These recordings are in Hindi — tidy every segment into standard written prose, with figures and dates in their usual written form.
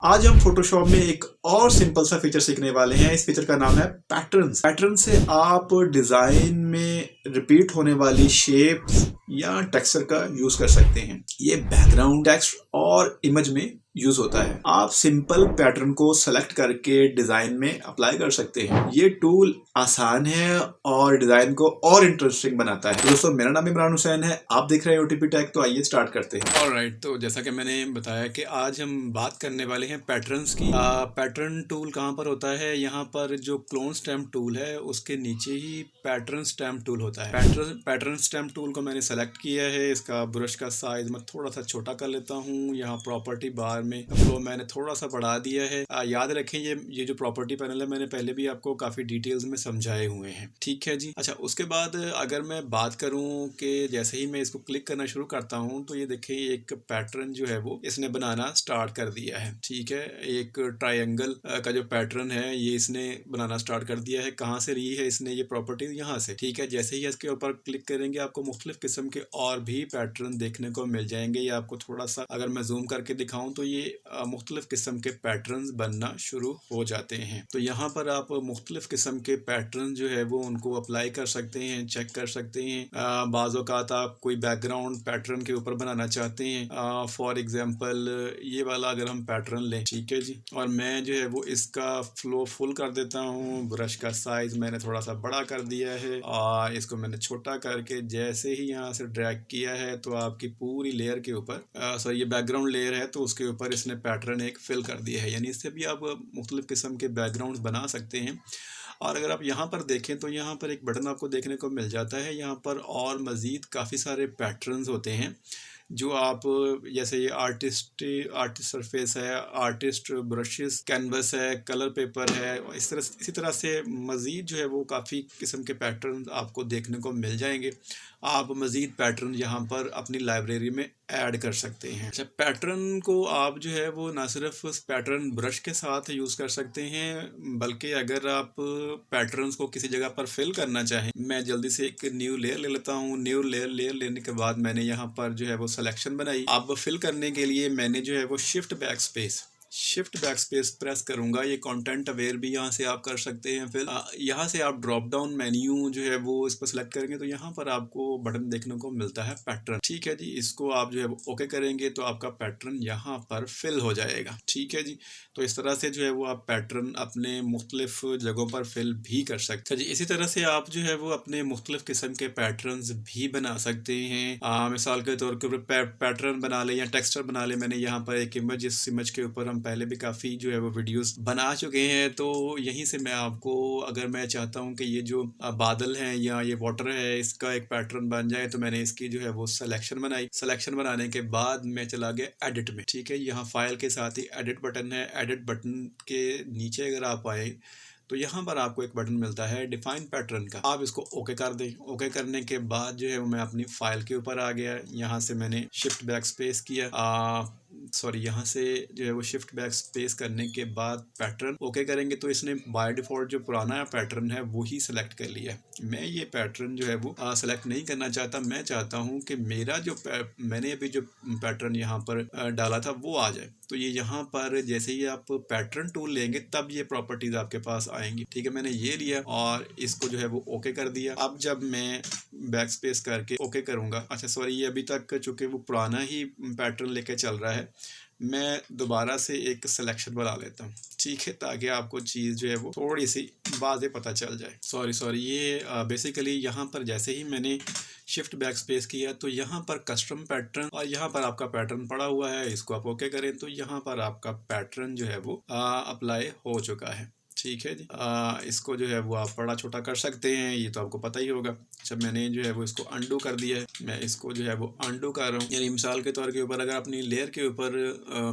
आज हम फोटोशॉप में एक और सिंपल सा फीचर सीखने वाले हैं। इस फीचर का नाम है पैटर्न्स। पैटर्न से आप डिजाइन में रिपीट होने वाली शेप्स या टेक्सचर का यूज कर सकते हैं। ये बैकग्राउंड, टेक्स्ट और इमेज में यूज होता है। आप सिंपल पैटर्न को सेलेक्ट करके डिजाइन में अप्लाई कर सकते हैं। ये टूल आसान है और डिजाइन को और इंटरेस्टिंग बनाता है। दोस्तों, मेरा नाम इमरान हुसैन है, आप देख रहे हैं ओटीपी टेक। तो आइए स्टार्ट करते हैं। ऑलराइट, तो जैसा कि मैंने बताया कि आज हम बात करने वाले हैं पैटर्न्स की। पैटर्न टूल कहाँ पर होता है? यहाँ पर जो क्लोन स्टैम्प टूल है उसके नीचे ही पैटर्न स्टैम्प टूल होता है। पैटर्न स्टैम्प टूल को मैंने सेलेक्ट किया है। इसका ब्रश का साइज मैं थोड़ा सा छोटा कर लेता हूँ। यहाँ प्रॉपर्टी बार में फ्लो मैंने थोड़ा सा बढ़ा दिया है। याद रखें, ये जो प्रॉपर्टी पैनल है मैंने पहले भी आपको काफी डिटेल्स में समझाए हुए हैं। ठीक है जी। अच्छा, उसके बाद अगर मैं बात करूँ कि जैसे ही मैं इसको क्लिक करना शुरू करता हूँ तो ये देखिए एक पैटर्न जो है वो इसने बनाना स्टार्ट कर दिया है। ठीक है, एक ट्रायंगल का जो पैटर्न है ये इसने बनाना स्टार्ट कर दिया है। कहाँ से ली है इसने ये प्रॉपर्टी? यहाँ से। ठीक है, जैसे ही इसके ऊपर क्लिक करेंगे आपको मुख्तलिफ किस्म के और भी पैटर्न देखने को मिल जाएंगे। या आपको थोड़ा सा अगर मैं जूम करके दिखाऊं तो ये मुख्तलिफ किस्म के पैटर्न बनना शुरू हो जाते हैं। तो यहाँ पर आप मुख्तलिफ किस्म के पैटर्न जो है वो उनको अप्लाई कर सकते हैं, चेक कर सकते हैं। बाज़ औक़ात आप कोई बैकग्राउंड पैटर्न के ऊपर बनाना चाहते हैं, फॉर एग्जांपल ये वाला अगर हम पैटर्न लें, ठीक है जी, और मैं जो है वो इसका फ्लो फुल कर देता हूँ। ब्रश का साइज मैंने थोड़ा सा बड़ा कर दिया है और इसको मैंने छोटा करके जैसे ही यहाँ से ड्रैग किया है तो आपकी पूरी लेयर के ऊपर, सॉरी ये बैकग्राउंड लेयर है तो उसके ऊपर इसने पैटर्न एक फिल कर दिया है। यानी इससे भी आप मुख्तलिफ किस्म के बैकग्राउंड बना सकते हैं। और अगर आप यहाँ पर देखें तो यहाँ पर एक बटन आपको देखने को मिल जाता है। यहाँ पर और मज़ीद काफ़ी सारे पैटर्न्स होते हैं जो आप, जैसे ये आर्टिस्ट सरफेस है, आर्टिस्ट ब्रशेस, कैनवस है, कलर पेपर है, इसी तरह से मज़ीद जो है वो काफ़ी किस्म के पैटर्न आपको देखने को मिल जाएंगे। आप मज़ीद पैटर्न यहाँ पर अपनी लाइब्रेरी में ऐड कर सकते हैं। अच्छा, पैटर्न को आप जो है वो ना सिर्फ पैटर्न ब्रश के साथ यूज़ कर सकते हैं, बल्कि अगर आप पैटर्न्स को किसी जगह पर फिल करना चाहें, मैं जल्दी से एक न्यू लेयर ले लेता हूँ। न्यू लेयर लेने के बाद मैंने यहाँ पर जो है वो सिलेक्शन बनाई। अब फिल करने के लिए मैंने जो है वो शिफ्ट बैक स्पेस प्रेस करूंगा। ये कंटेंट अवेयर भी यहाँ से आप कर सकते हैं। फिर यहाँ से आप ड्रॉप डाउन मेन्यू जो है वो इस पर सिलेक्ट करेंगे तो यहाँ पर आपको बटन देखने को मिलता है पैटर्न। ठीक है जी, इसको आप जो है वो ओके करेंगे तो आपका पैटर्न यहाँ पर फिल हो जाएगा। ठीक है जी, तो इस तरह से जो है वो आप पैटर्न अपने मुख्तलिफ जगहों पर फिल भी कर सकते हैं जी। इसी तरह से आप जो है वो अपने मुख्तलिफ किस्म के पैटर्न्स भी बना सकते हैं। मिसाल के तौर के ऊपर पैटर्न बना ले या टेक्सचर बना ले। मैंने यहाँ पर एक इमेज, इस इमेज के ऊपर हम पहले भी काफ़ी जो है वो वीडियोस बना चुके हैं। तो यहीं से मैं आपको, अगर मैं चाहता हूँ कि ये जो बादल हैं या ये वाटर है इसका एक पैटर्न बन जाए, तो मैंने इसकी जो है वो सिलेक्शन बनाई। सिलेक्शन बनाने के बाद मैं चला गया एडिट में। ठीक है, यहाँ फाइल के साथ ही एडिट बटन है। एडिट बटन के नीचे अगर आप आए तो यहाँ पर आपको एक बटन मिलता है डिफाइन पैटर्न का। आप इसको ओके कर दें। ओके करने के बाद जो है वो मैं अपनी फाइल के ऊपर आ गया। यहाँ से मैंने शिफ्ट बैक स्पेस किया, यहाँ से जो है वो शिफ्ट बैक स्पेस करने के बाद पैटर्न ओके करेंगे तो इसने बाय डिफ़ॉल्ट जो पुराना पैटर्न है वो ही सिलेक्ट कर लिया। मैं ये पैटर्न जो है वो सेलेक्ट नहीं करना चाहता। मैं चाहता हूँ कि मेरा जो मैंने अभी जो पैटर्न यहाँ पर डाला था वो आ जाए। तो ये यहाँ पर जैसे ही आप पैटर्न टूल लेंगे तब ये प्रॉपर्टीज आपके पास आएंगी। ठीक है, मैंने ये लिया और इसको जो है वो ओके कर दिया। अब जब मैं बैक स्पेस करके ओके करूँगा, अच्छा सॉरी, ये अभी तक चूँकि वो पुराना ही पैटर्न लेके चल रहा है, मैं दोबारा से एक सिलेक्शन बना लेता हूँ। ठीक है, ताकि आपको चीज़ जो है वो थोड़ी सी वाज़ेह पता चल जाए। सॉरी, ये बेसिकली यहाँ पर जैसे ही मैंने शिफ्ट बैक स्पेस किया तो यहाँ पर कस्टम पैटर्न और यहाँ पर आपका पैटर्न पड़ा हुआ है। इसको आप ओके करें तो यहाँ पर आपका पैटर्न जो है वो अप्लाई हो चुका है। ठीक है जी, इसको जो है वो आप बड़ा छोटा कर सकते हैं, ये तो आपको पता ही होगा। अच्छा, मैंने जो है वो इसको अंडू कर दिया है। मैं इसको जो है वो अंडू कर रहा हूँ। यानी मिसाल के तौर के ऊपर अगर अपनी लेयर के ऊपर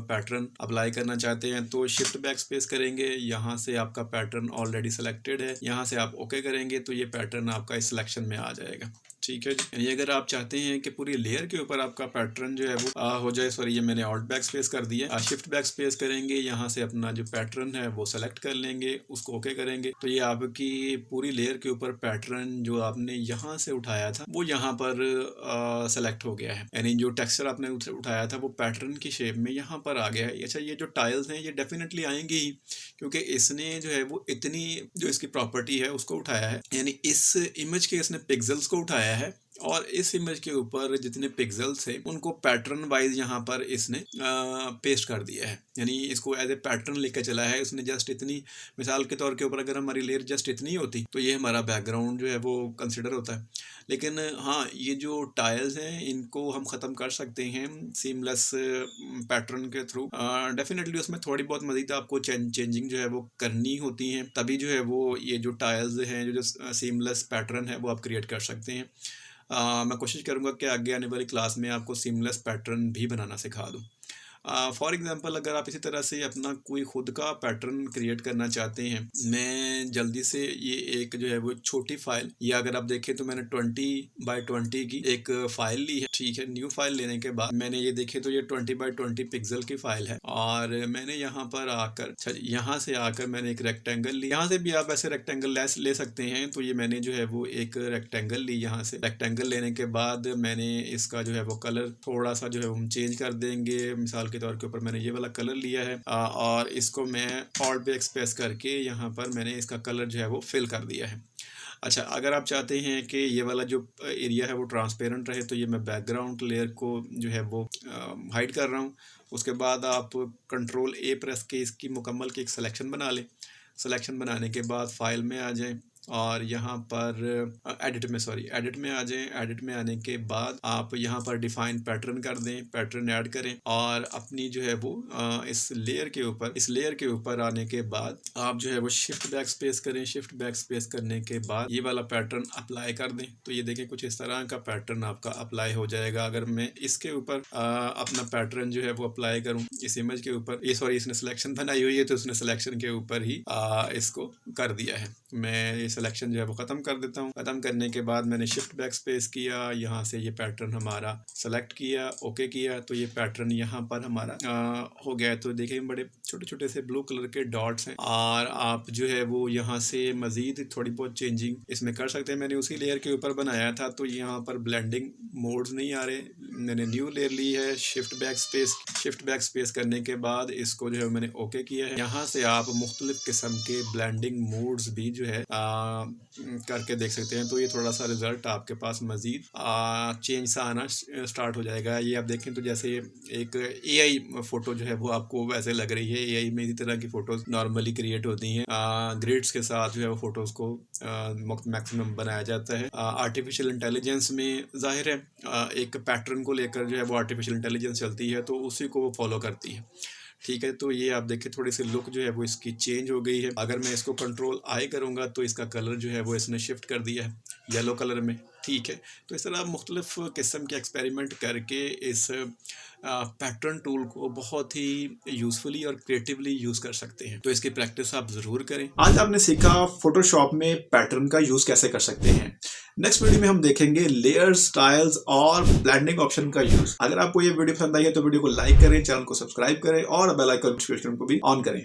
पैटर्न अप्लाई करना चाहते हैं तो शिफ्ट बैक स्पेस करेंगे। यहाँ से आपका पैटर्न ऑलरेडी सिलेक्टेड है, यहाँ से आप ओके करेंगे तो ये पैटर्न आपका इस सिलेक्शन में आ जाएगा। ठीक है जी। यानी अगर आप चाहते हैं कि पूरी लेयर के ऊपर आपका पैटर्न जो है वो हो जाए, सॉरी ये मैंने ऑल्ट बैक स्पेस कर दिया, शिफ्ट बैक स्पेस करेंगे, यहाँ से अपना जो पैटर्न है वो सेलेक्ट कर लेंगे, उसको ओके करेंगे, तो ये आपकी पूरी लेयर के ऊपर पैटर्न जो आपने यहाँ से उठाया था वो यहाँ पर सेलेक्ट हो गया है। यानी जो टेक्सचर आपने उठाया था वो पैटर्न की शेप में यहाँ पर आ गया है। अच्छा, ये जो टाइल्स हैं ये डेफिनेटली आएंगे ही, क्योंकि इसने जो है वो इतनी जो इसकी प्रॉपर्टी है उसको उठाया है, यानी इस इमेज के इसने पिक्सल्स को उठाया है और इस इमेज के ऊपर जितने पिक्सल्स हैं उनको पैटर्न वाइज यहाँ पर इसने पेस्ट कर दिया है, यानी इसको एज ए पैटर्न लेकर चला है उसने। जस्ट इतनी, मिसाल के तौर के ऊपर अगर हमारी लेयर जस्ट इतनी होती तो ये हमारा बैकग्राउंड जो है वो कंसिडर होता है। लेकिन हाँ, ये जो टाइल्स हैं इनको हम ख़त्म कर सकते हैं सीमलेस पैटर्न के थ्रू। डेफिनेटली उसमें थोड़ी बहुत मज़ीद आपको चेंजिंग जो है वो करनी होती हैं, तभी जो है वो ये जो टाइल्स हैं जो सीमलेस पैटर्न है वो आप क्रिएट कर सकते हैं। मैं कोशिश करूँगा कि आगे आने वाली क्लास में आपको सीमलेस पैटर्न भी बनाना सिखा दूँ। फॉर एग्ज़ाम्पल अगर आप इसी तरह से अपना कोई ख़ुद का पैटर्न क्रिएट करना चाहते हैं, मैं जल्दी से ये एक जो है वो छोटी फ़ाइल, या अगर आप देखें तो मैंने 20x20 की एक फ़ाइल ली है, ठीक है। न्यू फाइल लेने के बाद मैंने ये देखे तो ये 20x20 पिक्सल की फ़ाइल है, और मैंने यहाँ पर आकर, अच्छा यहाँ से आकर मैंने एक रेक्टेंगल ली, यहाँ से भी आप ऐसे रेक्टेंगल ले सकते हैं। तो ये मैंने जो है वो एक रेक्टेंगल ली, यहाँ से रेक्टेंगल लेने के बाद मैंने इसका जो है वो कलर थोड़ा सा जो है हम चेंज कर देंगे। मिसाल के तौर के ऊपर मैंने ये वाला कलर लिया है और इसको मैं ऑल्ट बैक स्पेस करके यहाँ पर मैंने इसका कलर जो है वो फिल कर दिया है। अच्छा, अगर आप चाहते हैं कि ये वाला जो एरिया है वो ट्रांसपेरेंट रहे, तो ये मैं बैकग्राउंड लेयर को जो है वो हाइड कर रहा हूँ। उसके बाद आप कंट्रोल ए प्रेस के इसकी मुकम्मल की एक सिलेक्शन बना लें। सिलेक्शन बनाने के बाद फाइल में आ जाएं और यहाँ पर एडिट में आ जाएं। एडिट में आने के बाद आप यहाँ पर डिफाइन पैटर्न कर दें, पैटर्न ऐड करें, और अपनी जो है वो इस लेयर के ऊपर आने के बाद आप जो है वो शिफ्ट बैक स्पेस करें। शिफ्ट बैक स्पेस करने के बाद ये वाला पैटर्न अप्लाई कर दें, तो ये देखें कुछ इस तरह का पैटर्न आपका अप्लाई हो जाएगा। अगर मैं इसके ऊपर अपना पैटर्न जो है वो अप्लाई करूँ इस इमेज के ऊपर, इसने सिलेक्शन बनाई हुई है तो उसने सिलेक्शन के ऊपर ही इसको कर दिया है। मैं सिलेक्शन जो है वो ख़त्म कर देता हूँ। ख़त्म करने के बाद मैंने शिफ्ट बैक स्पेस किया, यहाँ से ये पैटर्न हमारा सेलेक्ट किया, ओके किया, तो ये पैटर्न यहाँ पर हमारा हो गया है। तो देखें बड़े छोटे छोटे से ब्लू कलर के डॉट्स हैं, और आप जो है वो यहाँ से मज़ीद थोड़ी बहुत चेंजिंग इसमें कर सकते हैं। मैंने उसी लेयर के ऊपर बनाया था तो यहाँ पर ब्लेंडिंग मोड्स नहीं आ रहे। मैंने न्यू लेयर ली है, शिफ्ट बैक स्पेस करने के बाद इसको जो है मैंने ओके किया है। यहाँ से आप मुख्तलिफ किस्म के ब्लेंडिंग मोड्स भी जो है करके देख सकते हैं। तो ये थोड़ा सा रिजल्ट आपके पास मज़ीद चेंज सा आना स्टार्ट हो जाएगा। ये आप देखें तो जैसे एक एआई फ़ोटो जो है वो आपको वैसे लग रही है। एआई में इसी तरह की फ़ोटोज़ नॉर्मली क्रिएट होती हैं, ग्रिड्स के साथ जो है वो फ़ोटोज़ को मैक्सिमम बनाया जाता है। आर्टिफिशियल इंटेलिजेंस में ज़ाहिर है एक पैटर्न को लेकर जो है वो आर्टिफिशियल इंटेलिजेंस चलती है, तो उसी को वो फॉलो करती है, ठीक है। तो ये आप देखें थोड़ी सी लुक जो है वो इसकी चेंज हो गई है। अगर मैं इसको कंट्रोल आई करूँगा तो इसका कलर जो है वो इसने शिफ्ट कर दिया है येलो कलर में, ठीक है। तो इस तरह मुख्तलिफ किस्म के एक्सपेरिमेंट करके इस पैटर्न टूल को बहुत ही यूज़फुली और क्रिएटिवली यूज़ कर सकते हैं। तो इसकी प्रैक्टिस आप ज़रूर करें। आज आपने सीखा फोटोशॉप में पैटर्न का यूज़ कैसे कर सकते हैं। नेक्स्ट वीडियो में हम देखेंगे लेयर्स, स्टाइल्स और ब्लेंडिंग ऑप्शन का यूज़। अगर आपको ये वीडियो पसंद आई है तो वीडियो को लाइक करें, चैनल को सब्सक्राइब करें और बेल आइकन नोटिफिकेशन को भी ऑन करें।